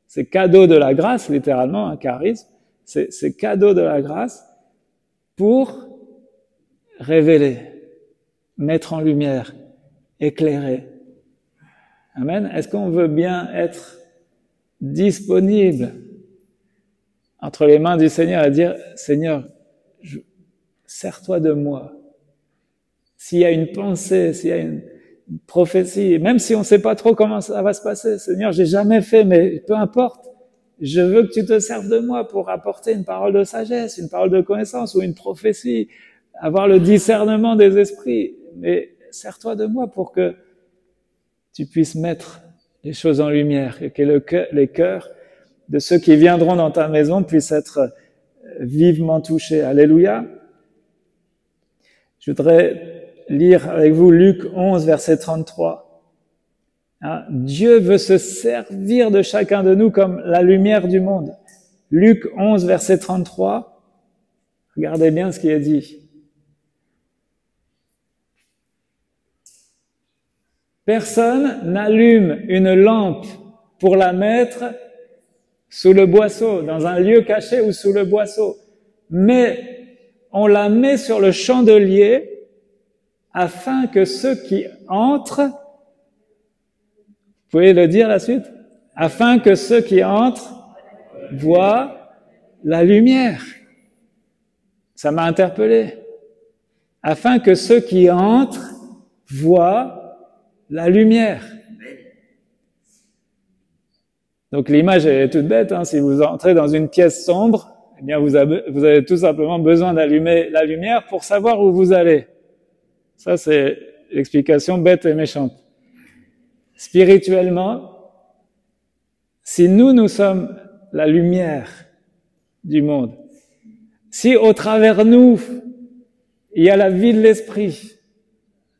A: ces cadeaux de la grâce, littéralement, un charisme, ces cadeaux de la grâce, pour révéler, mettre en lumière, éclairer. Amen. Est-ce qu'on veut bien être disponible entre les mains du Seigneur et dire, Seigneur, sers-toi de moi. S'il y a une pensée, s'il y a une prophétie, même si on ne sait pas trop comment ça va se passer, Seigneur, j'ai jamais fait, mais peu importe, je veux que tu te serves de moi pour apporter une parole de sagesse, une parole de connaissance ou une prophétie, avoir le discernement des esprits, mais sers-toi de moi pour que tu puisses mettre les choses en lumière et que les cœurs de ceux qui viendront dans ta maison puissent être vivement touchés. Alléluia. Je voudrais lire avec vous Luc 11, verset 33. Dieu veut se servir de chacun de nous comme la lumière du monde. Luc 11, verset 33. Regardez bien ce qui est dit. Personne n'allume une lampe pour la mettre sous le boisseau, dans un lieu caché ou sous le boisseau, mais on la met sur le chandelier afin que ceux qui entrent, vous pouvez le dire la suite, afin que ceux qui entrent voient la lumière. Ça m'a interpellé. Afin que ceux qui entrent voient la lumière. Donc l'image est toute bête, hein. Si vous entrez dans une pièce sombre, eh bien vous avez tout simplement besoin d'allumer la lumière pour savoir où vous allez. Ça c'est l'explication bête et méchante. Spirituellement, si nous sommes la lumière du monde, si au travers nous il y a la vie de l'esprit,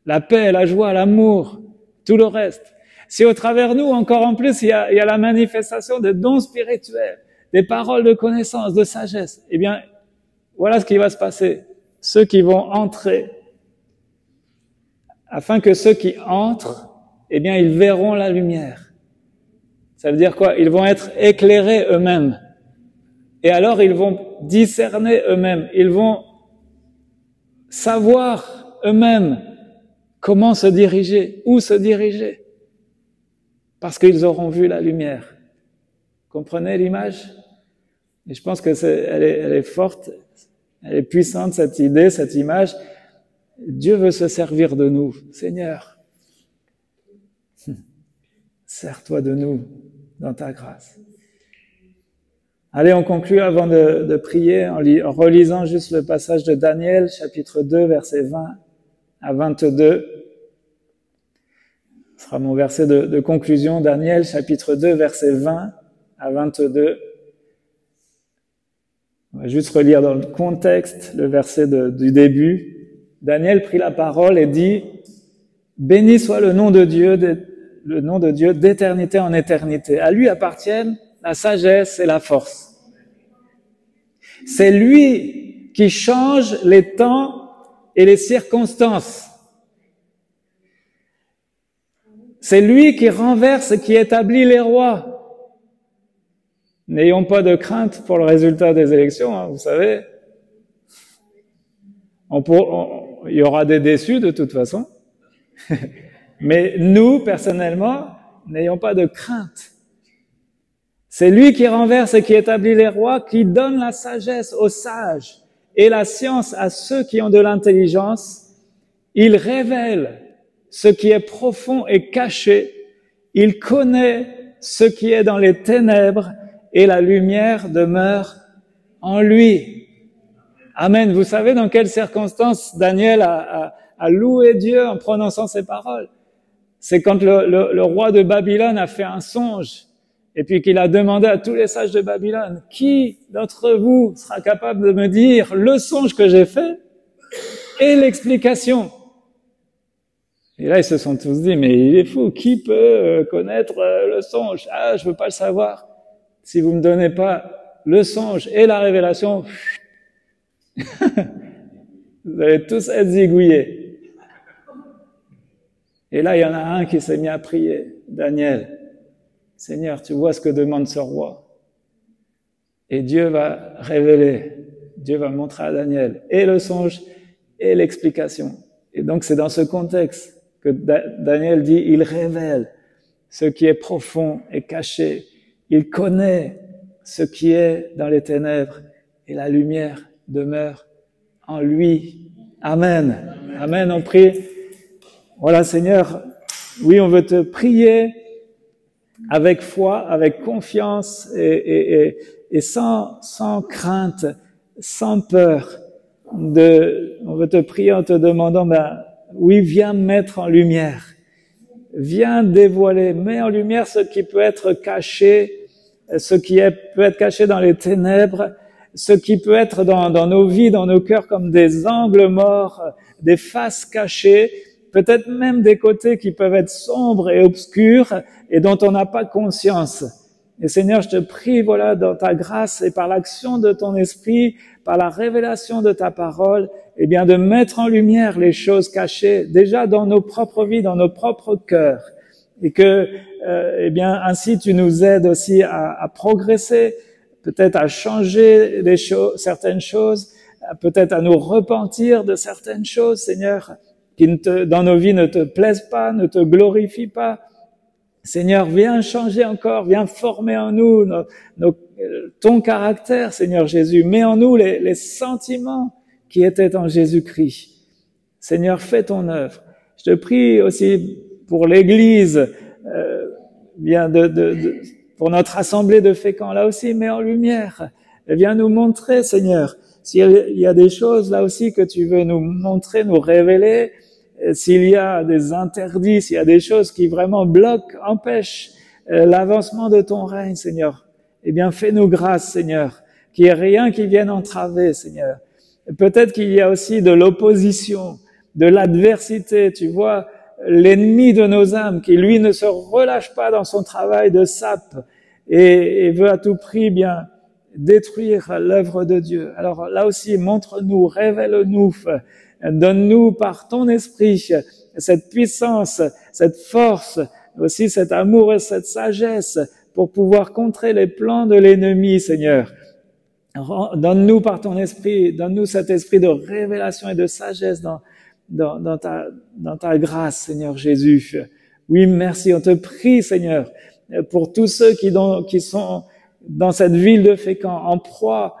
A: la paix, la joie, l'amour, tout le reste. Si au travers nous, encore en plus, il y a la manifestation des dons spirituels, des paroles de connaissance, de sagesse, eh bien, voilà ce qui va se passer. Ceux qui vont entrer, afin que ceux qui entrent, eh bien, ils verront la lumière. Ça veut dire quoi? Ils vont être éclairés eux-mêmes. Et alors, ils vont discerner eux-mêmes. Ils vont savoir eux-mêmes comment se diriger, où se diriger, parce qu'ils auront vu la lumière. Comprenez l'image? Et je pense que elle est forte, elle est puissante, cette idée, cette image. Dieu veut se servir de nous. Seigneur, sers-toi de nous dans ta grâce. Allez, on conclut avant de prier en relisant juste le passage de Daniel, chapitre 2, versets 20 à 22. Ce sera mon verset de conclusion, Daniel, chapitre 2, versets 20 à 22. On va juste relire dans le contexte le verset du début. Daniel prit la parole et dit « Béni soit le nom de Dieu d'éternité en éternité. À lui appartiennent la sagesse et la force. C'est lui qui change les temps et les circonstances. C'est lui qui renverse et qui établit les rois. N'ayons pas de crainte pour le résultat des élections, hein, vous savez. Il y aura des déçus de toute façon. Mais nous, personnellement, n'ayons pas de crainte. C'est lui qui renverse et qui établit les rois, qui donne la sagesse aux sages et la science à ceux qui ont de l'intelligence. Il révèle ce qui est profond et caché. Il connaît ce qui est dans les ténèbres et la lumière demeure en lui. Amen. Vous savez dans quelles circonstances Daniel a loué Dieu en prononçant ces paroles? C'est quand le roi de Babylone a fait un songe et puis qu'il a demandé à tous les sages de Babylone, qui d'entre vous sera capable de me dire le songe que j'ai fait et l'explication? Et là, ils se sont tous dit, mais il est fou, qui peut connaître le songe? Ah, je veux pas le savoir. Si vous me donnez pas le songe et la révélation, vous allez tous être zigouillés. Et là, il y en a un qui s'est mis à prier, Daniel. Seigneur, tu vois ce que demande ce roi. Et Dieu va révéler, Dieu va montrer à Daniel et le songe et l'explication. Et donc, c'est dans ce contexte que Daniel dit, il révèle ce qui est profond et caché. Il connaît ce qui est dans les ténèbres et la lumière demeure en lui. Amen. Amen, on prie. Voilà, Seigneur, oui, on veut te prier avec foi, avec confiance et sans crainte, sans peur. On veut te prier en te demandant, oui, viens mettre en lumière. Viens dévoiler, mets en lumière ce qui peut être caché, ce qui peut être caché dans les ténèbres, ce qui peut être dans nos vies, dans nos cœurs comme des angles morts, des faces cachées, peut-être même des côtés qui peuvent être sombres et obscurs et dont on n'a pas conscience. Et Seigneur, je te prie, voilà, dans ta grâce et par l'action de ton esprit, par la révélation de ta parole, eh bien, de mettre en lumière les choses cachées, déjà dans nos propres vies, dans nos propres cœurs. Et que, eh bien, ainsi tu nous aides aussi à progresser, peut-être à changer certaines choses, peut-être à nous repentir de certaines choses, Seigneur, qui dans nos vies ne te plaisent pas, ne te glorifient pas. Seigneur, viens changer encore, viens former en nous ton caractère, Seigneur Jésus. Mets en nous les sentiments qui étaient en Jésus-Christ. Seigneur, fais ton œuvre. Je te prie aussi pour l'Église, pour notre assemblée de Fécamp, là aussi, mets en lumière. Viens nous montrer, Seigneur, s'il y a des choses là aussi que tu veux nous montrer, nous révéler, s'il y a des interdits, s'il y a des choses qui vraiment bloquent, empêchent l'avancement de ton règne, Seigneur, eh bien, fais-nous grâce, Seigneur, qu'il n'y ait rien qui vienne entraver, Seigneur. Peut-être qu'il y a aussi de l'opposition, de l'adversité, tu vois, l'ennemi de nos âmes qui, lui, ne se relâche pas dans son travail de sape et veut à tout prix bien détruire l'œuvre de Dieu. Alors là aussi, montre-nous, révèle-nous, donne-nous par ton esprit cette puissance, cette force, aussi cet amour et cette sagesse pour pouvoir contrer les plans de l'ennemi, Seigneur. Donne-nous par ton esprit, donne-nous cet esprit de révélation et de sagesse dans ta grâce, Seigneur Jésus. Oui, merci, on te prie, Seigneur, pour tous ceux qui sont dans cette ville de Fécamp, en proie,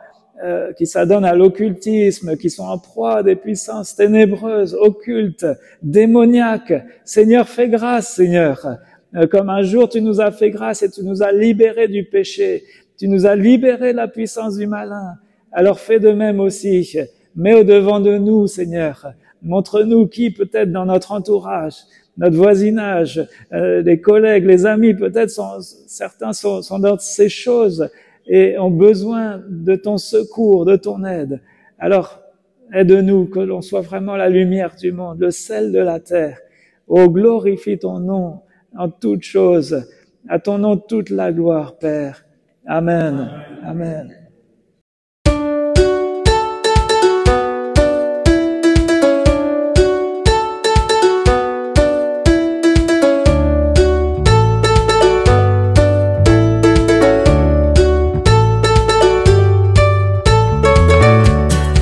A: qui s'adonnent à l'occultisme, qui sont en proie à des puissances ténébreuses, occultes, démoniaques. Seigneur, fais grâce, Seigneur. Comme un jour tu nous as fait grâce et tu nous as libérés du péché, tu nous as libérés de la puissance du malin. Alors fais de même aussi. Mets au-devant de nous, Seigneur. Montre-nous qui peut-être dans notre entourage, notre voisinage, les collègues, les amis, peut-être certains sont dans ces choses et ont besoin de ton secours, de ton aide. Alors, aide-nous que l'on soit vraiment la lumière du monde, le sel de la terre. Oh, glorifie ton nom en toutes choses. À ton nom toute la gloire, Père. Amen. Amen.